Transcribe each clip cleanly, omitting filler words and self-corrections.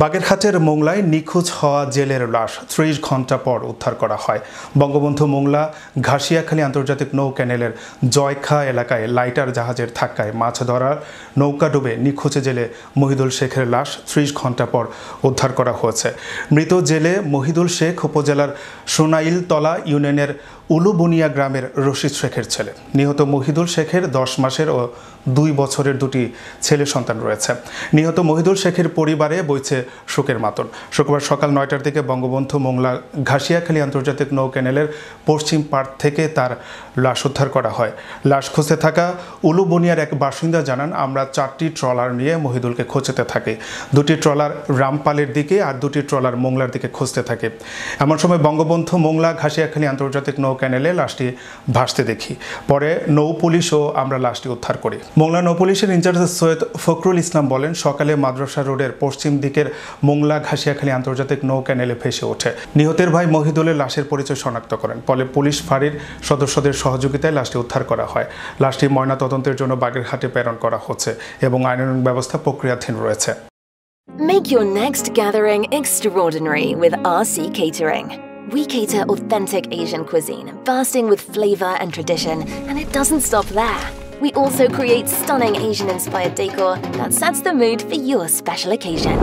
বাগেরহাটের মোংলায় নিখোঁজ হওয়া জেলের লাশ ৩০ ঘণ্টা পর উদ্ধার করা হয়। বঙ্গবন্ধু মোংলা ঘাসিয়াখালী আন্তর্জাতিক নৌ ক্যানেলের জয়খা এলাকায় লাইটার জাহাজের ধাক্কায় মাছ ধরার নৌকা ডুবে নিখোঁজ জেলে মহিদুল শেখের লাশ ৩০ ঘণ্টা পর উদ্ধার করা হয়েছে। মৃত জেলে মহিদুল শেখ উপজেলার সোনাইলতলা ইউনিয়নের উলুবনিয়া গ্রামের রশিদ শেখের ছেলে। নিহত মহিদুল শেখের ১০ মাসের ও ২ বছরের দুটি ছেলে সন্তান রয়েছে। নিহত মহিদুল শেখের পরিবারে বইছে শোকের মাতন। শুক্রবার সকাল ৯টার দিকে বঙ্গবন্ধু মোংলা ঘাসিয়াখালী আন্তর্জাতিক নৌ ক্যানেলের পশ্চিম পাড় থেকে তার লাশ উদ্ধার করা হয়। লাশ খুঁজতে থাকা উলুবনিয়ার এক বাসিন্দা জানান, আমরা ৪টি ট্রলার নিয়ে মহিদুলকে খুঁজতে থাকি। ২টি ট্রলার রামপালের দিকে আর ২টি ট্রলার মোংলার দিকে খুঁজতে থাকে। এমন সময় বঙ্গবন্ধু মোংলা ঘাসিয়াখালী আন্তর্জাতিক নৌ ক্যানেলে লাশটি ভাসতে দেখি। পরে নৌ পুলিশও আমরা লাশটি উদ্ধার করি। মোংলা নৌ পুলিশের ইনচার্জ সৈয়দ ফখরুল ইসলাম বলেন, সকালে মাদ্রাসা রোডের পশ্চিম দিকের মোংলা ঘাসিয়াখালী আন্তর্জাতিক নৌ ক্যানেলে ভেসে ওঠে। নিহতের ভাই মহিদুলের লাশের পরিচয় শনাক্ত করেন। ফলে পুলিশ ফাঁড়ির সদস্যদের সহযোগিতায় লাশটি উদ্ধার করা হয়। লাশটি ময়নাতদন্তের জন্য বাগেরহাটে প্রেরণ করা হচ্ছে এবং আইনানুগ ব্যবস্থা প্রক্রিয়াধীন রয়েছে। Make your next gathering extraordinary with RC Catering. We cater authentic Asian cuisine, bursting with flavor and tradition, and it doesn't stop there. We also create stunning Asian-inspired decor that sets the mood for your special occasion.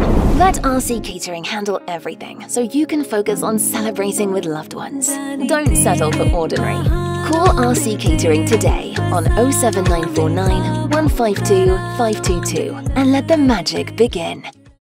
Let RC Catering handle everything so you can focus on celebrating with loved ones. Don't settle for ordinary. Call RC Catering today on 07949 152 522 and let the magic begin.